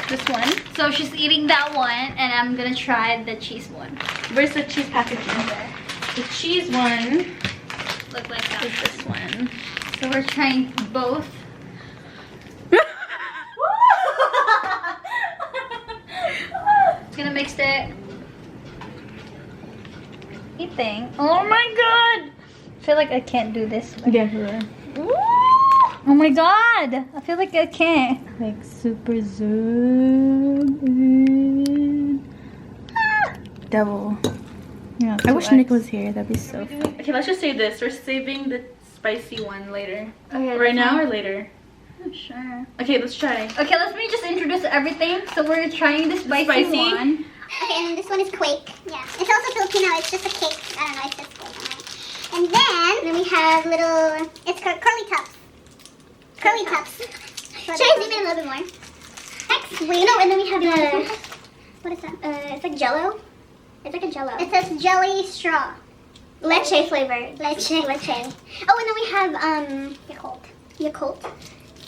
This one. So she's eating that one, and I'm gonna try the cheese one. Where's the cheese packaging? The cheese one Look like that. is this one. So we're trying both. Gonna mix it. Eating. Oh my god! I feel like I can't do this. Yeah, sure. Oh my god! I feel like I can't. Like super zoomed. Double. Yeah, I wish Nick was here. That'd be so fun. Okay, let's just say this. We're saving the spicy one later. Okay, right now or later? Sure. Okay, let's try. Okay, let me just introduce everything. So we're trying the spicy one. Okay, and this one is quake. Yeah. It's also Filipino. It's just a cake. I don't know. It's just quake. And then we have little. It's curly cups. Curly cups. Should I zoom in a little bit more? Next, wait. No, and then we have the. What is that? It's like Jello. It's like a Jello. It says jelly straw. Leche flavored. Leche. Oh, and then we have Yakult.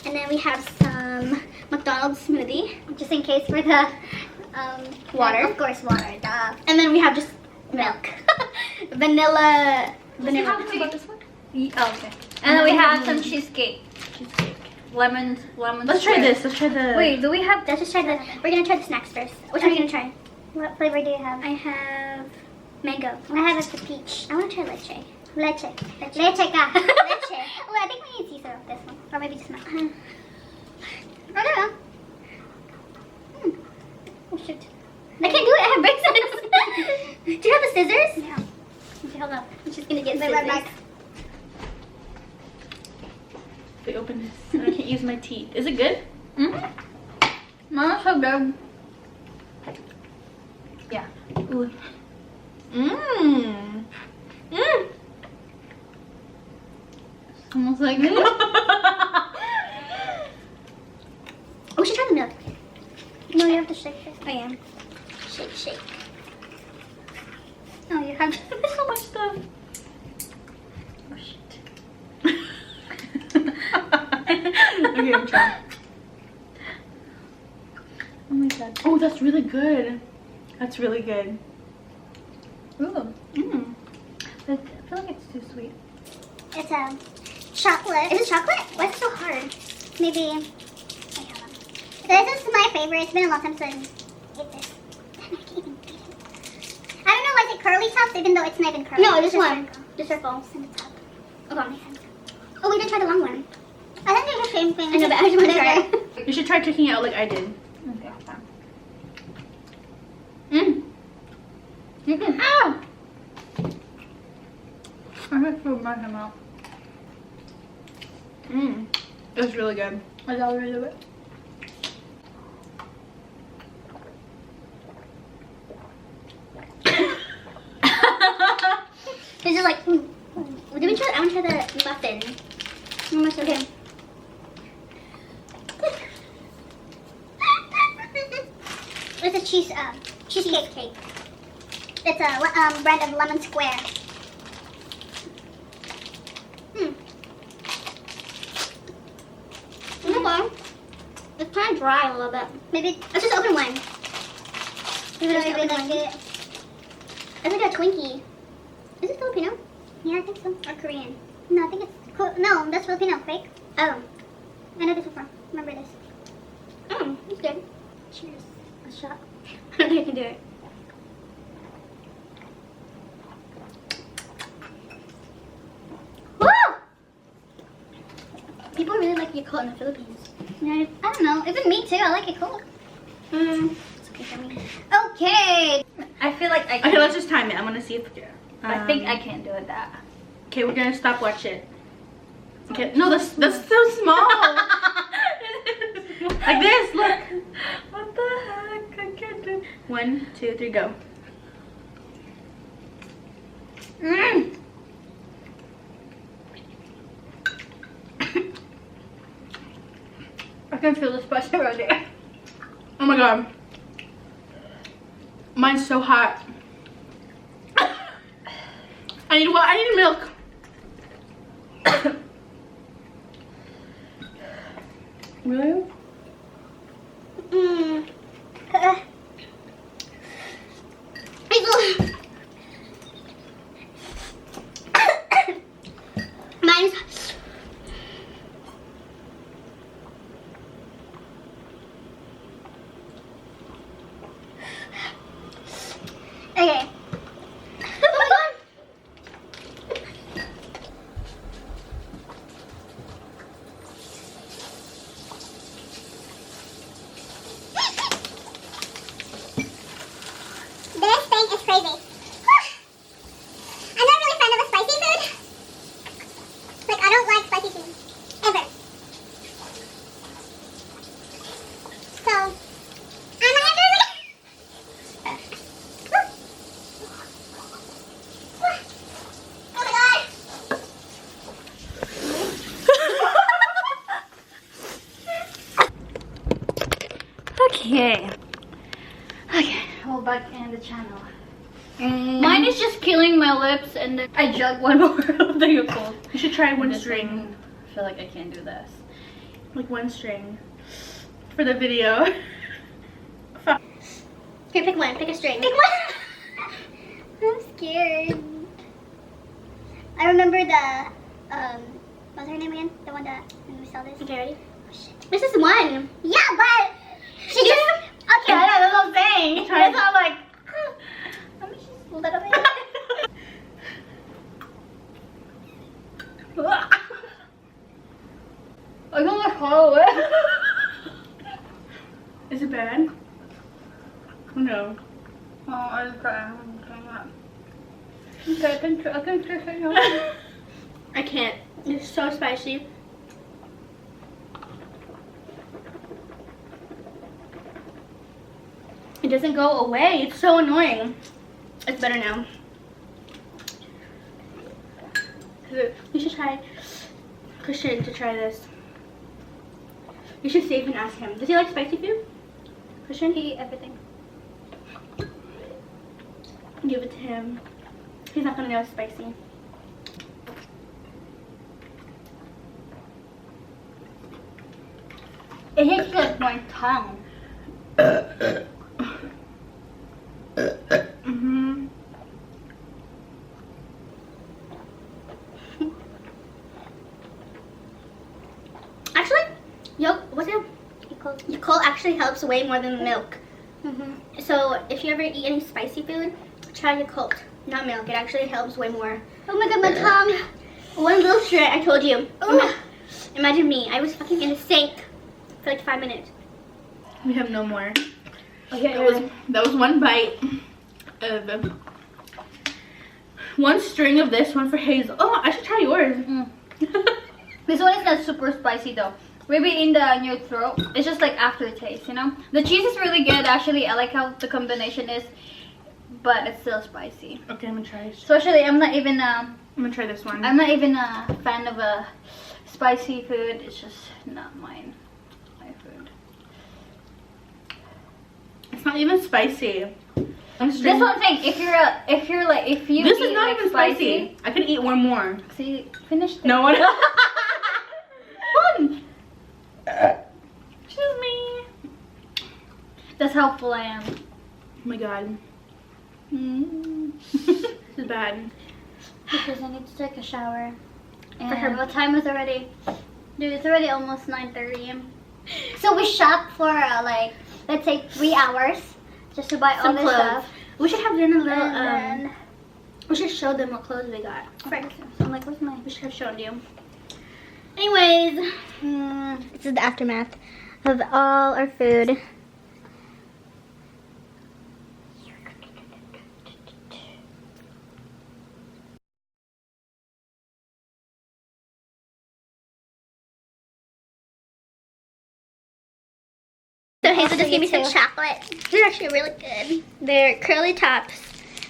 And then we have some McDonald's smoothie, just in case for the water. Of course, water. Duh. And then we have just milk. vanilla. How do we about this one? Oh, okay. And then we have some cheesecake. Lemon. Let's try this. Let's try the. Wait, do we have? Let's just try the. We're gonna try the snacks first. Which one are you gonna try? What flavor do you have? I have mango. I have a peach. I want to try leche. Leche ka. Leche. Well, I think we need Caesar with this one. Or maybe just not. I don't know. Oh shoot. I can't do it. I have braces. Do you have the scissors? No. Okay, hold on. I'm just gonna get scissors. Right back. We open this. I can't use my teeth. Is it good? Mm-hmm. Mama's so good. Yeah. Ooh. Mmm. Mmm. Almost like Oh, we should try the milk. No, you have to shake this. I am. Shake. Oh, you have so much stuff. Oh shit. Okay, I'm trying. Oh my god. Oh, that's really good. That's really good. Ooh. Mmm. I feel like it's too sweet. It's chocolate. Is it chocolate? Why is it so hard? Maybe. This is my favorite. It's been a long time since I ate this. I can't even eat it. I don't know why is it curly tops even though it's not even curly. No, this one. The circles in the top. Oh, that makes sense. Oh, we didn't try the long one. I think they're the same thing. I know, but I just want to try it. You should try taking it out like I did. Okay, fine. Mmm. You can. Ow! I have to rub him out. Mmm. It's really good. Is that really good? It's just like, did we try? I want to try the muffin. Okay. It's a cheesecake cake. It's a brand of Lemon Square. Okay. It's kind of dry a little bit. Maybe let's just open one. Maybe like it. It's like a Twinkie. Is it Filipino? Yeah, I think so. Or Korean? No, I think it's no. That's Filipino. Fake. Oh, I know this before. Remember this? Oh, it's good. Cheers. A shot. I don't think I can do it. Woo! People really like Yakult in the Philippines. Yeah, I don't know. Even me too. I like Yakult. It's okay for me. Okay. I feel like I can. Okay, let's just time it. I'm gonna see if. I think I can't do it that. Okay, we're gonna stop watch it. Okay, no, that's so small. Like this, look. What the heck? I can't do it. 1, 2, 3, go. Mm. I can feel the spice already. Oh my god. Mine's so hot. I need what? I need milk. Really? Mm. crazy. I'm not really a fan of a spicy food. Like, I don't like spicy food. Ever. So, I'm gonna have to oh my god. Okay. Okay, we're back in the channel. Mine is just killing my lips, and then I jug one more of the Yakult. You should try one This string. thing, I feel like I can't do this. Like one string. For the video. Here, pick one. Pick a string. Pick one. I'm scared. I remember the, what's her name again? The one that we saw this. Okay, ready? Oh, shit. This is one. Yeah, but she just, okay. Yeah, that's what I'm saying. Try. That's why I'm like, let me just a little bit. I don't like hollow it. Is it bad? No. Oh, I just cry. Okay, I can taste it now. I can't. It's so spicy. It doesn't go away. It's so annoying. It's better now. You should try Christian to try this. You should save and ask him. Does he like spicy food? Christian? He eat everything. Give it to him. He's not gonna know it's spicy. It hits like my tongue. Mm-hmm. Actually, what's it? Yakult actually helps way more than milk. So if you ever eat any spicy food, try Yakult, not milk. It actually helps way more. Oh my god, my tongue! One little shred, I told you. Imagine me. I was fucking in the sink for like 5 minutes. We have no more. Okay, That was one bite of one string of this, one for Hazel. Oh, I should try yours. This one is not super spicy though. Maybe in your throat, it's just like aftertaste, you know. The cheese is really good actually. I like how the combination is, but it's still spicy. Okay, I'm gonna try. Especially, I'm not even I'm gonna try this one. I'm not even a fan of a spicy food. It's just not my food. It's not even spicy. That's one thing. If you This eat is not like even spicy. I could eat one more. See, finish. No one. One. Excuse me. That's how full I am. Oh my god. This is bad. Because I need to take a shower. And her- what time is it already? Dude, it's already almost 9:30. So we shopped for like, let's say 3 hours just to buy all Some this clothes. stuff. We should have done a little. And then, We should show them what clothes we got. so I'm like, where's my? We should have shown you. Anyways, This is the aftermath of all our food. So Hazel just gave me some chocolate. They're actually really good. They're curly tops,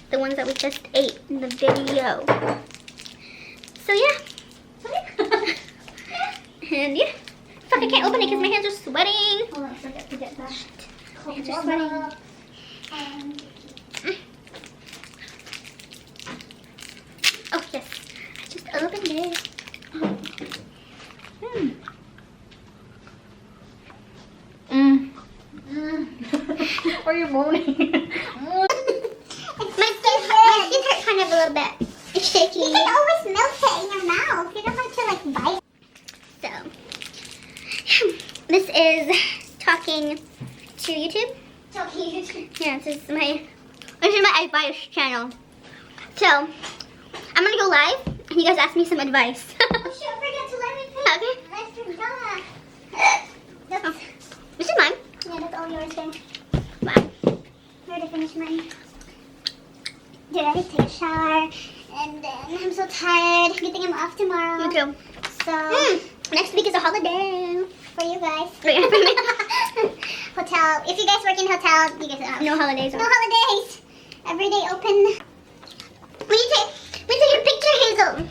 the ones that we just ate in the video. So yeah. And yeah. Fuck, I can't open it because my hands are sweating. Hold on, forget to get that. My hands are sweating. Oh yes, I just opened it. Are you moaning? My skin hurt kind of a little bit. It's shaky. You can always melt it in your mouth. You don't have to like bite. So, this is talking to YouTube. Talking to YouTube. Yeah, this is my advice channel. So, I'm gonna go live and you guys ask me some advice. Don't forget to let me pick. Okay. This is mine. Yeah, that's all yours then. Wow. Where did I finish mine? tired. Good thing I'm off tomorrow. Me too. So next week is a holiday for you guys. Hotel. If you guys work in hotel, you guys have No holidays. no holidays. Every day open. We take your picture, Hazel.